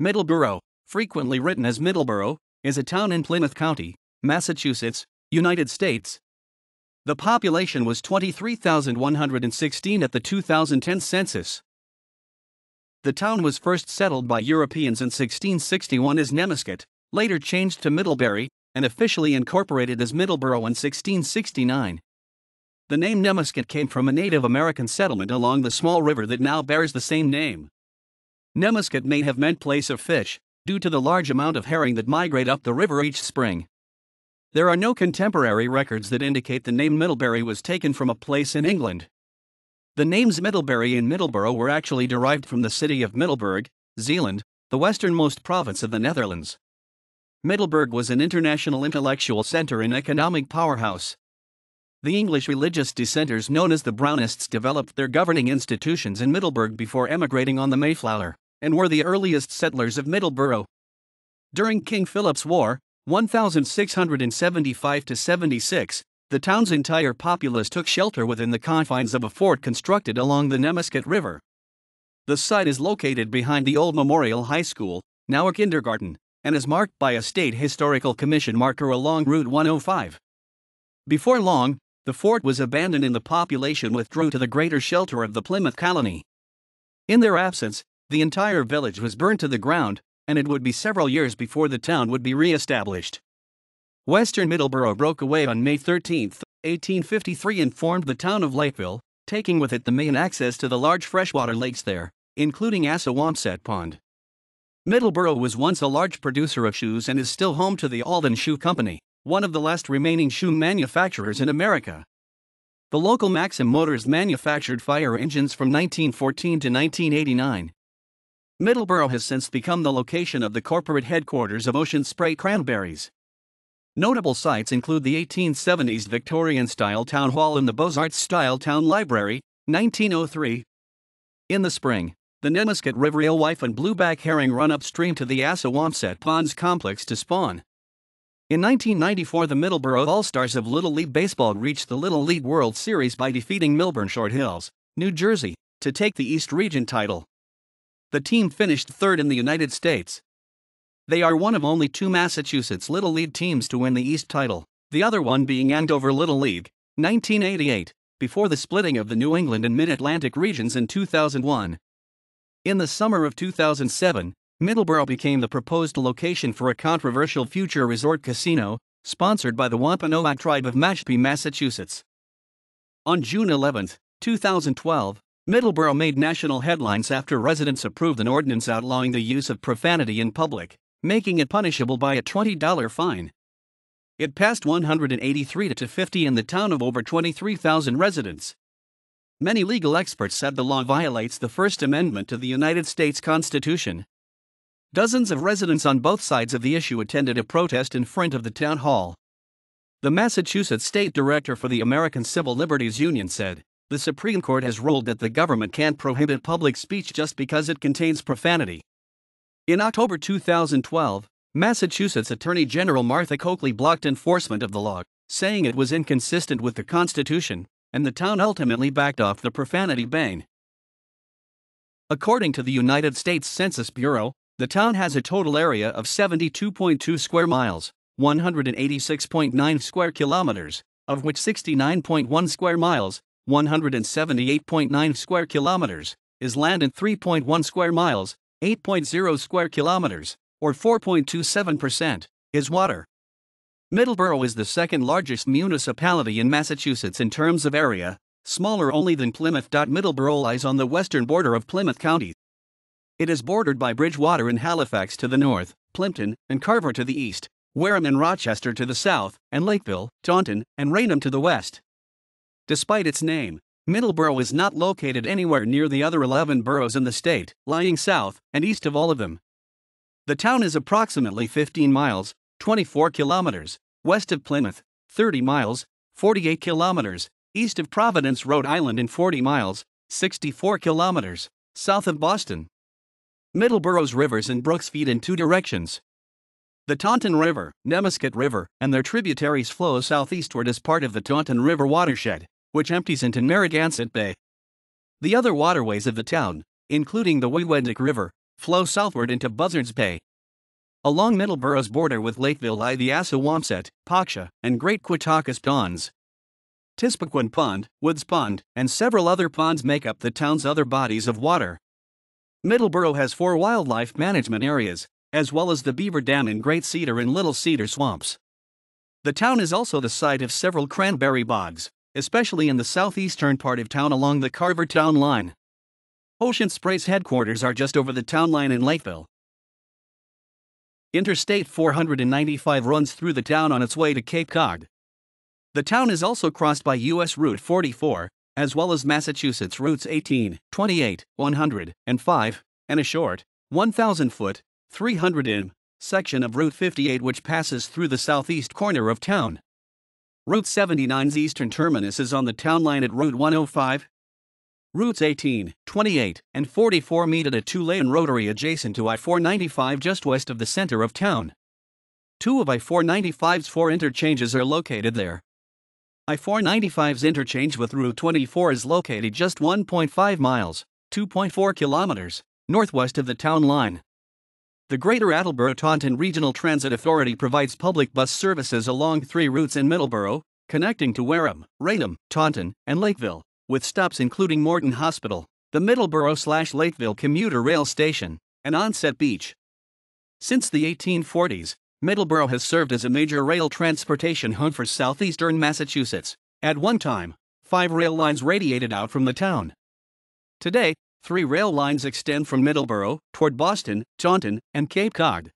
Middleborough, frequently written as Middleborough, is a town in Plymouth County, Massachusetts, United States. The population was 23,116 at the 2010 census. The town was first settled by Europeans in 1661 as Nemusket, later changed to Middlebury, and officially incorporated as Middleborough in 1669. The name Nemusket came from a Native American settlement along the small river that now bears the same name. Nemusket may have meant place of fish, due to the large amount of herring that migrate up the river each spring. There are no contemporary records that indicate the name Middlebury was taken from a place in England. The names Middlebury and Middleborough were actually derived from the city of Middelburg, Zeeland, the westernmost province of the Netherlands. Middelburg was an international intellectual center and economic powerhouse. The English religious dissenters known as the Brownists developed their governing institutions in Middelburg before emigrating on the Mayflower, and were the earliest settlers of Middleborough. During King Philip's War, 1675–76, the town's entire populace took shelter within the confines of a fort constructed along the Nemusket River. The site is located behind the old Memorial High School, now a kindergarten, and is marked by a State Historical Commission marker along Route 105. Before long, the fort was abandoned and the population withdrew to the greater shelter of the Plymouth Colony. In their absence, the entire village was burned to the ground, and it would be several years before the town would be re-established. Western Middleborough broke away on May 13, 1853 and formed the town of Lakeville, taking with it the main access to the large freshwater lakes there, including Assawamsett Pond. Middleborough was once a large producer of shoes and is still home to the Alden Shoe Company, one of the last remaining shoe manufacturers in America. The local Maxim Motors manufactured fire engines from 1914 to 1989. Middleborough has since become the location of the corporate headquarters of Ocean Spray Cranberries. Notable sites include the 1870s Victorian-style Town Hall and the Beaux-Arts-style Town Library, 1903. In the spring, the Nemusket River alewife and blueback herring run upstream to the Assawamsett Ponds complex to spawn. In 1994, the Middleborough All-Stars of Little League Baseball reached the Little League World Series by defeating Milburn Short Hills, New Jersey, to take the East Region title. The team finished third in the United States. They are one of only two Massachusetts Little League teams to win the East title, the other one being Andover Little League, 1988, before the splitting of the New England and Mid-Atlantic regions in 2001. In the summer of 2007, Middleborough became the proposed location for a controversial future resort casino, sponsored by the Wampanoag tribe of Mashpee, Massachusetts. On June 11, 2012, Middleborough made national headlines after residents approved an ordinance outlawing the use of profanity in public, making it punishable by a $20 fine. It passed 183 to 50 in the town of over 23,000 residents. Many legal experts said the law violates the First Amendment to the United States Constitution. Dozens of residents on both sides of the issue attended a protest in front of the town hall. The Massachusetts State Director for the American Civil Liberties Union said, "The Supreme Court has ruled that the government can't prohibit public speech just because it contains profanity." In October 2012, Massachusetts Attorney General Martha Coakley blocked enforcement of the law, saying it was inconsistent with the Constitution, and the town ultimately backed off the profanity ban. According to the United States Census Bureau, the town has a total area of 72.2 square miles, 186.9 square kilometers, of which 69.1 square miles, 178.9 square kilometers, is land and 3.1 square miles, 8.0 square kilometers, or 4.27%, is water. Middleborough is the second largest municipality in Massachusetts in terms of area, smaller only than Plymouth. Middleborough lies on the western border of Plymouth County. It is bordered by Bridgewater and Halifax to the north, Plimpton and Carver to the east, Wareham and Rochester to the south, and Lakeville, Taunton, and Raynham to the west. Despite its name, Middleborough is not located anywhere near the other 11 boroughs in the state, lying south and east of all of them. The town is approximately 15 miles, 24 kilometers, west of Plymouth, 30 miles, 48 kilometers, east of Providence, Rhode Island, and 40 miles, 64 kilometers, south of Boston. Middleborough's rivers and brooks feed in two directions. The Taunton River, Nemusket River, and their tributaries flow southeastward as part of the Taunton River watershed, which empties into Narragansett Bay. The other waterways of the town, including the Wewedick River, flow southward into Buzzards Bay. Along Middleborough's border with Lakeville lie the Assawamsett, Paksha, and Great Quitacus ponds. Tispequan Pond, Woods Pond, and several other ponds make up the town's other bodies of water. Middleborough has 4 wildlife management areas, as well as the Beaver Dam in Great Cedar and Little Cedar swamps. The town is also the site of several cranberry bogs, especially in the southeastern part of town along the Carver town line. Ocean Spray's headquarters are just over the town line in Lakeville. Interstate 495 runs through the town on its way to Cape Cod. The town is also crossed by U.S. Route 44, as well as Massachusetts routes 18, 28, 100, and 5, and a short, 1,000-foot, 300 section of Route 58 which passes through the southeast corner of town. Route 79's eastern terminus is on the town line at Route 105. Routes 18, 28, and 44 meet at a 2-lane rotary adjacent to I-495 just west of the center of town. 2 of I-495's 4 interchanges are located there. I-495's interchange with Route 24 is located just 1.5 miles, 2.4 kilometers, northwest of the town line. The Greater Attleboro-Taunton Regional Transit Authority provides public bus services along 3 routes in Middleborough, connecting to Wareham, Raynham, Taunton, and Lakeville, with stops including Morton Hospital, the Middleborough/Lakeville commuter rail station, and Onset Beach. Since the 1840s, Middleborough has served as a major rail transportation hub for southeastern Massachusetts. At one time, 5 rail lines radiated out from the town. Today, 3 rail lines extend from Middleborough toward Boston, Taunton, and Cape Cod.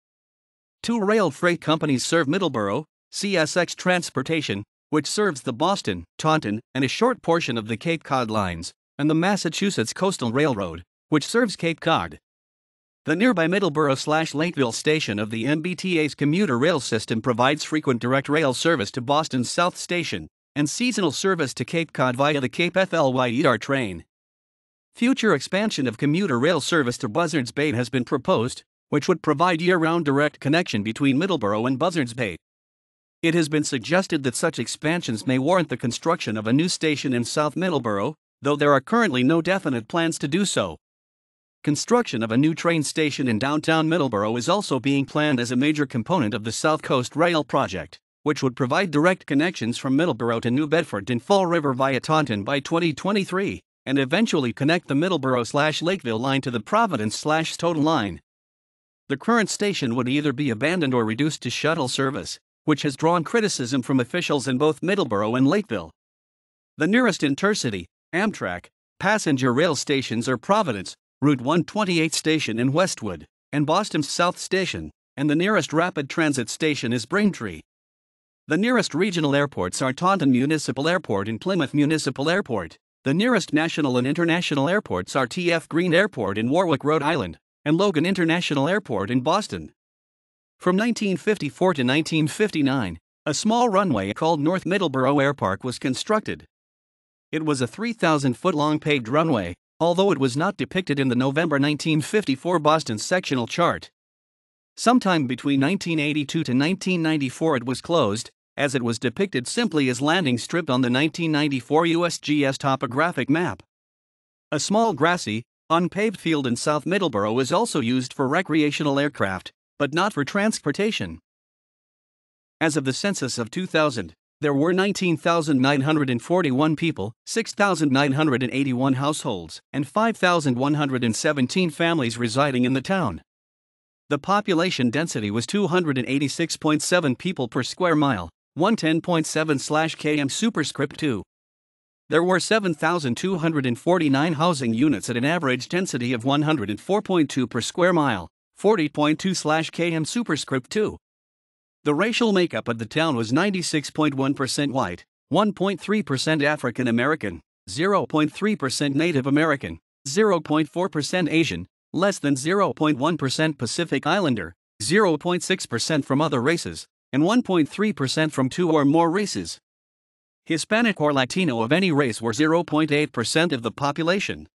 2 rail freight companies serve Middleborough: CSX Transportation, which serves the Boston, Taunton, and a short portion of the Cape Cod lines, and the Massachusetts Coastal Railroad, which serves Cape Cod. The nearby Middleborough/Lakeville station of the MBTA's commuter rail system provides frequent direct rail service to Boston's South Station, and seasonal service to Cape Cod via the Cape FLYER train. Future expansion of commuter rail service to Buzzards Bay has been proposed, which would provide year-round direct connection between Middleborough and Buzzards Bay. It has been suggested that such expansions may warrant the construction of a new station in South Middleborough, though there are currently no definite plans to do so. Construction of a new train station in downtown Middleborough is also being planned as a major component of the South Coast Rail project, which would provide direct connections from Middleborough to New Bedford and Fall River via Taunton by 2023, and eventually connect the Middleborough/Lakeville line to the Providence/Stoughton line. The current station would either be abandoned or reduced to shuttle service, which has drawn criticism from officials in both Middleborough and Lakeville. The nearest intercity, Amtrak, passenger rail stations are Providence, Route 128 station in Westwood, and Boston's South Station, and the nearest rapid transit station is Braintree. The nearest regional airports are Taunton Municipal Airport and Plymouth Municipal Airport. The nearest national and international airports are T.F. Green Airport in Warwick, Rhode Island, and Logan International Airport in Boston. From 1954 to 1959, a small runway called North Middleborough Airpark was constructed. It was a 3,000-foot-long paved runway, although it was not depicted in the November 1954 Boston sectional chart. Sometime between 1982 to 1994 it was closed, as it was depicted simply as landing strip on the 1994 USGS topographic map. A small grassy, unpaved field in South Middleborough is also used for recreational aircraft, but not for transportation. As of the census of 2000, there were 19,941 people, 6,981 households, and 5,117 families residing in the town. The population density was 286.7 people per square mile, 110.7/km superscript 2. There were 7,249 housing units at an average density of 104.2 per square mile, 40.2/km superscript 2. The racial makeup of the town was 96.1% white, 1.3% African American, 0.3% Native American, 0.4% Asian, less than 0.1% Pacific Islander, 0.6% from other races, and 1.3% from 2 or more races. Hispanic or Latino of any race were 0.8% of the population.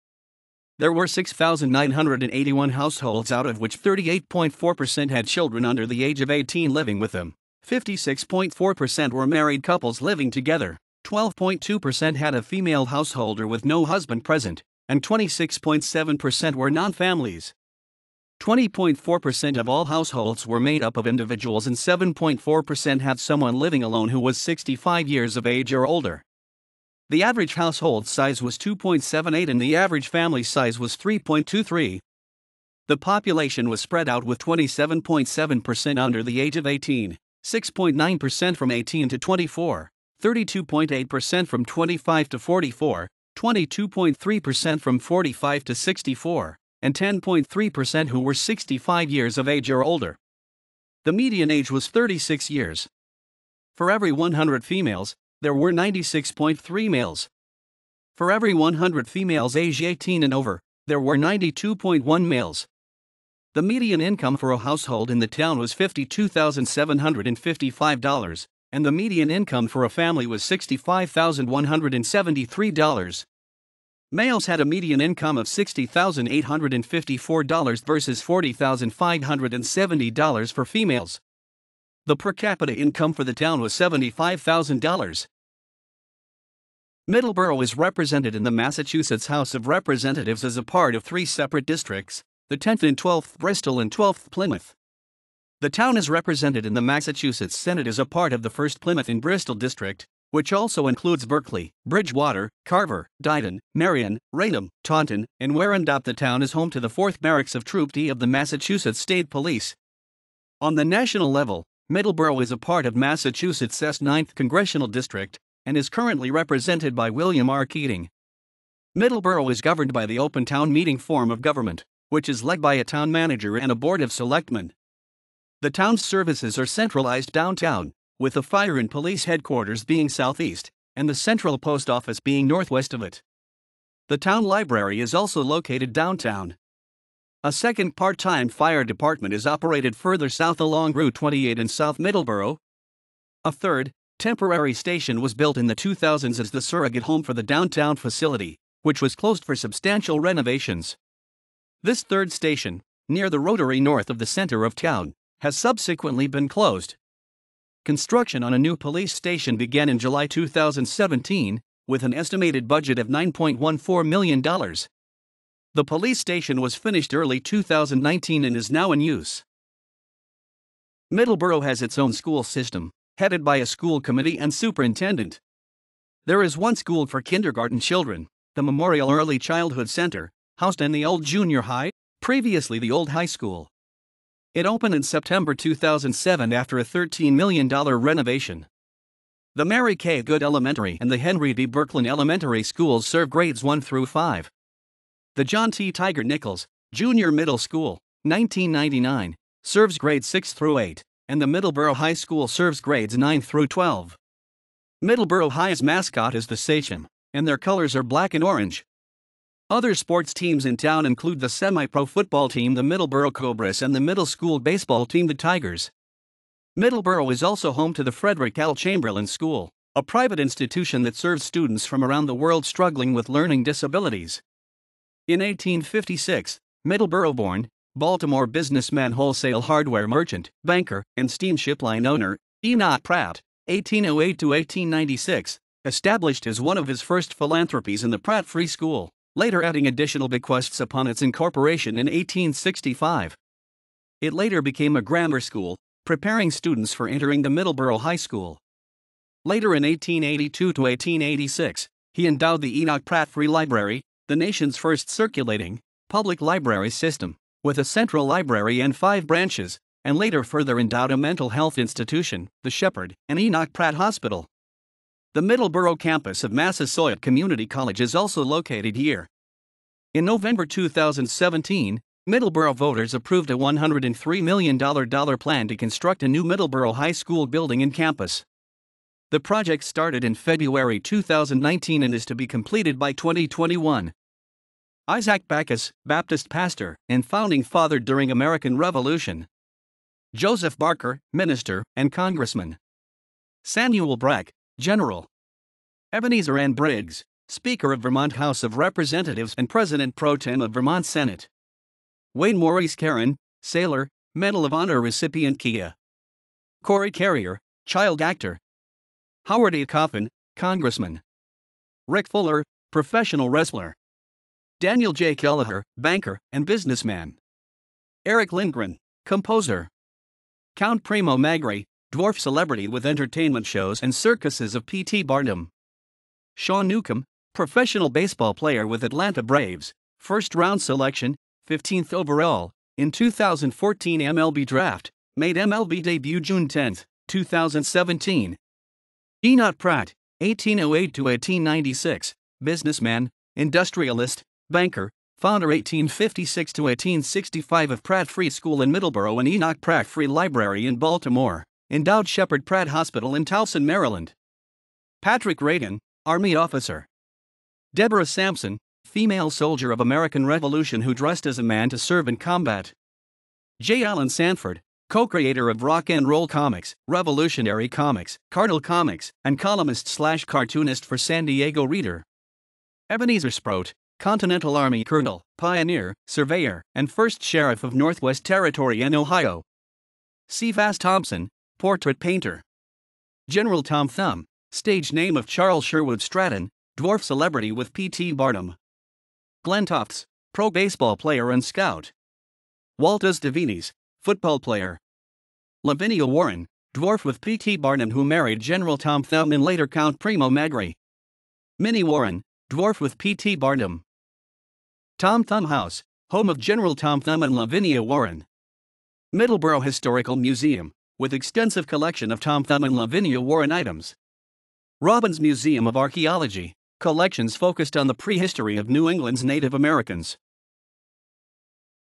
There were 6,981 households, out of which 38.4% had children under the age of 18 living with them, 56.4% were married couples living together, 12.2% had a female householder with no husband present, and 26.7% were non-families. 20.4% of all households were made up of individuals and 7.4% had someone living alone who was 65 years of age or older. The average household size was 2.78 and the average family size was 3.23. The population was spread out with 27.7% under the age of 18, 6.9% from 18 to 24, 32.8% from 25 to 44, 22.3% from 45 to 64, and 10.3% who were 65 years of age or older. The median age was 36 years. For every 100 females, there were 96.3 males. For every 100 females aged 18 and over, there were 92.1 males. The median income for a household in the town was $52,755, and the median income for a family was $65,173. Males had a median income of $60,854 versus $40,570 for females. The per capita income for the town was $75,000. Middleborough is represented in the Massachusetts House of Representatives as a part of three separate districts, the 10th and 12th Bristol and 12th Plymouth. The town is represented in the Massachusetts Senate as a part of the 1st Plymouth and Bristol district, which also includes Berkeley, Bridgewater, Carver, Dighton, Marion, Raynham, Taunton, and Warrendop. The town is home to the 4th Barracks of Troop D of the Massachusetts State Police. On the national level, Middleborough is a part of Massachusetts' 9th Congressional District and is currently represented by William R. Keating. Middleborough is governed by the open town meeting form of government, which is led by a town manager and a board of selectmen. The town's services are centralized downtown, with the fire and police headquarters being southeast, and the central post office being northwest of it. The town library is also located downtown. A second part-time fire department is operated further south along Route 28 in South Middleborough. A third, temporary station was built in the 2000s as the surrogate home for the downtown facility, which was closed for substantial renovations. This third station, near the Rotary north of the center of town, has subsequently been closed. Construction on a new police station began in July 2017, with an estimated budget of $9.14 million. The police station was finished early 2019 and is now in use. Middleborough has its own school system, headed by a school committee and superintendent. There is one school for kindergarten children, the Memorial Early Childhood Center, housed in the old junior high, previously the old high school. It opened in September 2007 after a $13 million renovation. The Mary K. Good Elementary and the Henry D. Birkeland Elementary Schools serve grades 1 through 5. The John T. Tiger Nichols Junior Middle School, 1999, serves grades 6 through 8, and the Middleborough High School serves grades 9 through 12. Middleborough High's mascot is the Sachem, and their colors are black and orange. Other sports teams in town include the semi-pro football team the Middleborough Cobras and the middle school baseball team the Tigers. Middleborough is also home to the Frederick L. Chamberlain School, a private institution that serves students from around the world struggling with learning disabilities. In 1856, Middleborough-born, Baltimore businessman, wholesale hardware merchant, banker, and steamship line owner, Enoch Pratt, 1808 to 1896, established as one of his first philanthropies in the Pratt Free School, later adding additional bequests upon its incorporation in 1865. It later became a grammar school, preparing students for entering the Middleborough High School. Later in 1882 to 1886, he endowed the Enoch Pratt Free Library, the nation's first circulating, public library system, with a central library and 5 branches, and later further endowed a mental health institution, the Shepherd and Enoch Pratt Hospital. The Middleborough campus of Massasoit Community College is also located here. In November 2017, Middleborough voters approved a $103 million plan to construct a new Middleborough High School building and campus. The project started in February 2019 and is to be completed by 2021. Isaac Backus, Baptist pastor and founding father during American Revolution. Joseph Barker, minister and congressman. Samuel Brack, General. Ebenezer Ann Briggs, Speaker of Vermont House of Representatives and President Pro Tem of Vermont Senate. Wayne Maurice Caron, Sailor, Medal of Honor recipient Kia. Corey Carrier, child actor. Howard A. Coffin, Congressman. Rick Fuller, professional wrestler. Daniel J. Kelleher, banker and businessman. Eric Lindgren, composer. Count Primo Magri, dwarf celebrity with entertainment shows and circuses of P.T. Barnum. Sean Newcomb, professional baseball player with Atlanta Braves, first-round selection, 15th overall, in 2014 MLB Draft, made MLB debut June 10, 2017. Enoch Pratt, 1808-1896, businessman, industrialist, banker, founder 1856-1865 of Pratt Free School in Middleborough and Enoch Pratt Free Library in Baltimore, endowed Shepherd Pratt Hospital in Towson, Maryland. Patrick Reagan, Army officer. Deborah Sampson, female soldier of American Revolution who dressed as a man to serve in combat. J. Allen Sanford, co-creator of Rock and Roll Comics, Revolutionary Comics, Cardinal Comics, and columnist/cartoonist for San Diego Reader. Ebenezer Sprout, Continental Army colonel, pioneer, surveyor, and first sheriff of Northwest Territory in Ohio. Cephas Thompson, portrait painter. General Tom Thumb, stage name of Charles Sherwood Stratton, dwarf celebrity with P.T. Barnum. Glenn Tofts, pro baseball player and scout. Waltus Devinis, football player. Lavinia Warren, dwarf with P.T. Barnum who married General Tom Thumb and later Count Primo Magri. Minnie Warren, dwarf with P.T. Barnum. Tom Thumb House, home of General Tom Thumb and Lavinia Warren. Middleborough Historical Museum, with extensive collection of Tom Thumb and Lavinia Warren items. Robbins Museum of Archaeology, collections focused on the prehistory of New England's Native Americans.